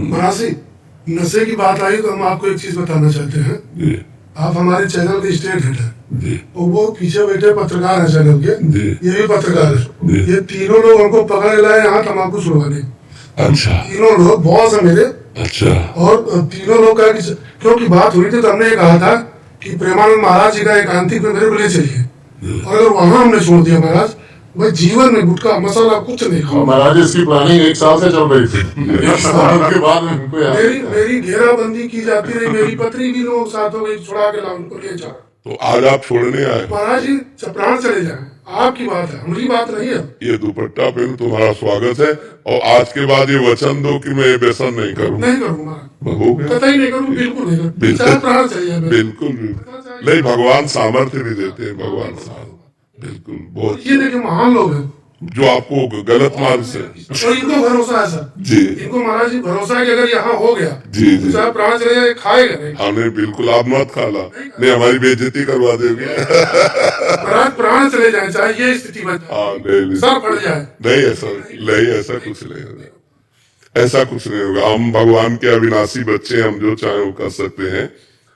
मरासी, नशे की बात आई तो हम आपको एक चीज बताना चाहते हैं। जी आप हमारे चैनल के स्टेट हेड हैं जी और वो पीछे बैठे पत्रकार हैं चैनल के, जी ये भी पत्रकार जी। है। ये तीनों लोग हमको पकड़ लाए यहाँ तम्बाकू छुड़वाने। अच्छा तीनों लोग बॉस है मेरे, अच्छा और तीनों लोग का क्योंकि बात हुई थी तो हमने ये कहा था कि प्रेमानंद महाराज जी का एकांतिक में मेरे को ले चलिए, और अगर वहां हमने छोड़ दिया महाराज, भाई जीवन में गुटखा मसाला कुछ नहीं खाओ। महाराज इसकी प्लानिंग 1 साल से चल रही थी। 1 साल के बाद में उनको याद मेरी मेरी घेराबंदी की जाती रही, मेरी पत्नी भी लोग साथ हो गई, छुड़ा के लाओ उनको ले जाओ। तो आज आप छोड़ने आए। महाराज जी प्राण चले जाए, आपकी बात है, हमारी बात नहीं है। ये दुपट्टा पहन तुम्हारा स्वागत है, और आज के बाद ये वचन दो कि मैं ये व्यसन नहीं करूँ। नहीं करूँ महाराज, हो गया। कतई नहीं करूँ, बिल्कुल नहीं करूँ, चाहे प्राण चले जाए। बिल्कुल बिल्कुल नहीं, भगवान सामर्थ्य भी देते हैं, भगवान सामर्थ्य बिल्कुल बहुत। ये देखिए महान लोग हैं जो आपको गलत मार्ग से और इनको भरोसा है सर जी इनको महाराज जी भरोसा है कि अगर यहाँ हो गया जी तो जी चाहे प्राण चले जाए खाएगा नहीं। हमने बिल्कुल, आप मत खाला, नहीं हमारी बेइज्जती करवा देगी। महाराज प्राण चले जाए चाहे ये स्थिति बन जाए, हाँ नहीं सर फट जाए, नहीं ऐसा कुछ नहीं होगा, ऐसा कुछ नहीं होगा। हम भगवान के अविनाशी बच्चे, हम जो चाहे वो कर सकते हैं।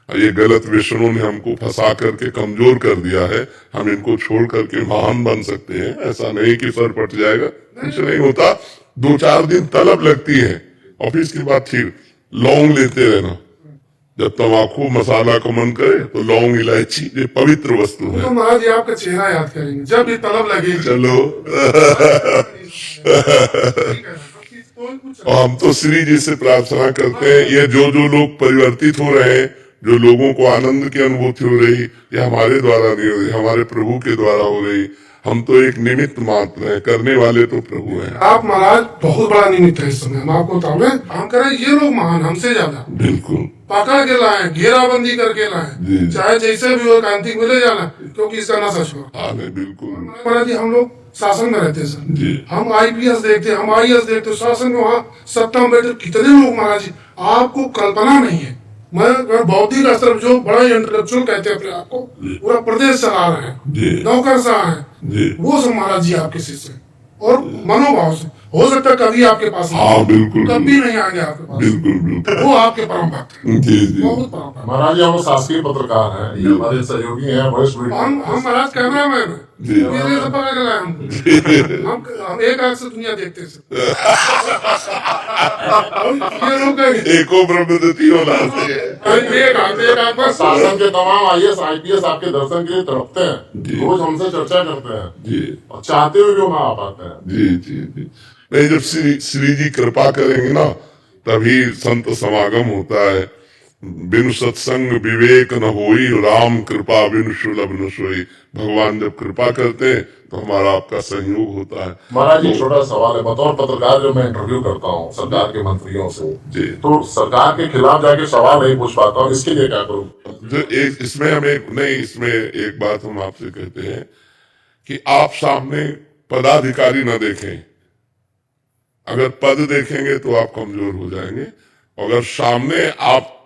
ये गलत व्यसनों ने हमको फंसा करके कमजोर कर दिया है, हम इनको छोड़ करके महान बन सकते हैं। ऐसा नहीं कि सर पट जाएगा, कुछ नहीं होता। 2-4 दिन तलब लगती है और फिर इसके बाद फिर लौंग लेते रहना। जब तम्बाकू मसाला का मन करे तो लौंग इलायची, ये पवित्र वस्तु है। तो महाराज जी आपका चेहरा याद करेंगे जब भी तलब लगेगी। चलो और हम तो श्री जी से प्रार्थना करते हैं, ये जो लोग परिवर्तित हो रहे हैं, जो लोगों को आनंद की अनुभूति हो रही, ये हमारे द्वारा नहीं हो रही, हमारे प्रभु के द्वारा हो रही। हम तो एक निमित्त मात्र हैं, करने वाले तो प्रभु हैं। आप महाराज बहुत बड़ा निमित्त है इस समय, हम आपको बताओ, हम करें ये लोग महान हमसे ज्यादा। बिल्कुल पकड़ के लाए, घेराबंदी करके लाए, चाहे जैसे भी हो कांति में ले जाना, क्योंकि इसका नशा छोड़। हाँ बिल्कुल महाराज जी हम लोग शासन में रहते सर जी, हम आईपीएस देखते, हम आईएएस देखते, शासन में वहाँ सत्ता में बैठे कितने लोग महाराज जी, आपको कल्पना नहीं है। मैं बौद्धिक स्तर जो बड़ा इंटेलेक्चुअल कहते हैं अपने आप को, पूरा प्रदेश चला रहे हैं, नौकरशाह हैं, वो सब महाराज जी आपके शिष्य और मनोभाव से हो सकता है कभी आपके पास, हाँ बिल्कुल, कभी नहीं आएंगे आपके पास, बिल्कुल बिल्कुल, वो आपके परम भक्त हैं, जी जी। बहुत परम भक्त। महाराज जी हम शासकीय पत्रकार हैं, ये हमारे सहयोगी हैं वरिष्ठ हम महाराज कैमरामैन हैं, जी। मेरे से पकड़ के लाए हमको, हम एक आंख से दुनिया देखते हैं। ये लोग एको ब्रह्म तीनों लाते एक आंख पर शासन के तमाम आईएएस आईपीएस आपके दर्शन के लिए तड़पते हैं, जी। रोज हमसे चर्चा करते हैं जी और चाहते हुए भी हम आ पाते हैं। जी जी जी। नहीं, जब श्री जी कृपा करेंगे ना, तभी संत समागम होता है। बिनु सत्संग विवेक न होई, राम कृपा बिनु सुलभ न सोई। भगवान जब कृपा करते हैं तो हमारा आपका सहयोग होता है। महाराज जी छोटा सवाल है, बतौर पत्रकार जब मैं इंटरव्यू करता हूँ सरकार के मंत्रियों से, जी, तो सरकार के खिलाफ जाके सवाल नहीं पूछ पाता हूँ, इसके लिए क्या करूँ? जो एक इसमें इसमें एक बात हम आपसे कहते हैं कि आप सामने पदाधिकारी न देखें। अगर पद देखेंगे तो आप कमजोर हो जाएंगे। अगर सामने आप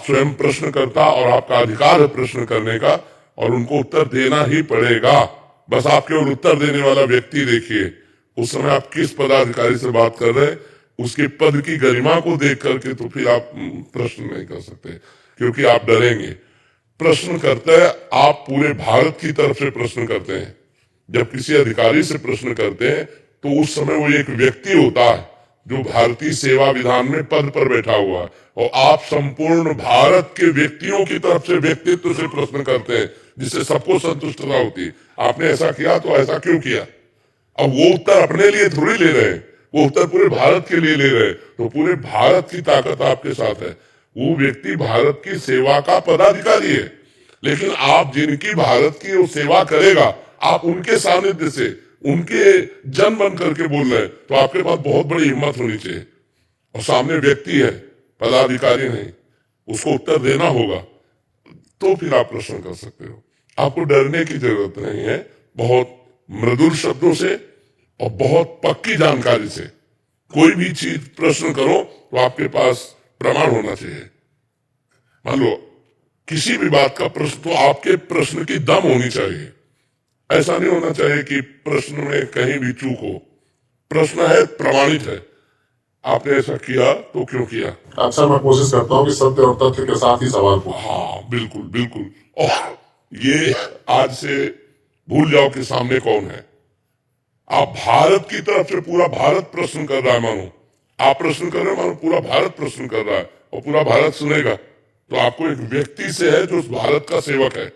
स्वयं प्रश्नकर्ता और आपका अधिकार है प्रश्न करने का, और उनको उत्तर देना ही पड़ेगा। बस आप केवल उत्तर देने वाला व्यक्ति देखिए। उस समय आप किस पदाधिकारी से बात कर रहे हैं, उसके पद की गरिमा को देख करके तो फिर आप प्रश्न नहीं कर सकते, क्योंकि आप डरेंगे। प्रश्न करते हैं आप पूरे भारत की तरफ से प्रश्न करते हैं। जब किसी अधिकारी से प्रश्न करते हैं तो उस समय वो एक व्यक्ति होता है जो भारतीय सेवा विधान में पद पर बैठा हुआ है, और आप संपूर्ण भारत के व्यक्तियों की तरफ से व्यक्तित्व से प्रश्न करते हैं, जिससे सबको संतुष्टता होती है। आपने ऐसा किया तो ऐसा क्यों किया? अब वो उत्तर अपने लिए थोड़ी ले रहे हैं, वो उत्तर पूरे भारत के लिए ले रहे हैं। तो पूरे भारत की ताकत आपके साथ है। वो व्यक्ति भारत की सेवा का पदाधिकारी है, लेकिन आप जिनकी भारत की वो सेवा करेगा, आप उनके सानिध्य से उनके जन बन करके बोल रहे हैं, तो आपके पास बहुत बड़ी हिम्मत होनी चाहिए। और सामने व्यक्ति है, पदाधिकारी नहीं, उसको उत्तर देना होगा, तो फिर आप प्रश्न कर सकते हो। आपको डरने की जरूरत नहीं है। बहुत मृदुल शब्दों से और बहुत पक्की जानकारी से कोई भी चीज प्रश्न करो तो आपके पास प्रमाण होना चाहिए। मान लो किसी भी बात का प्रश्न, तो आपके प्रश्न की दम होनी चाहिए। ऐसा नहीं होना चाहिए कि प्रश्न में कहीं भी चूक हो। प्रश्न है, प्रमाणित है, आपने ऐसा किया तो क्यों किया? अक्सर मैं कोशिश करता हूँ कि सत्य और तथ्य के साथ ही सवाल पूछूं। हाँ बिल्कुल बिल्कुल। और ये आज से भूल जाओ कि सामने कौन है। आप भारत की तरफ से पूरा भारत प्रश्न कर रहा है, मानो आप प्रश्न कर रहे हो, मानो पूरा भारत प्रश्न कर रहा है और पूरा भारत सुनेगा। तो आपको एक व्यक्ति से है जो उस भारत का सेवक है।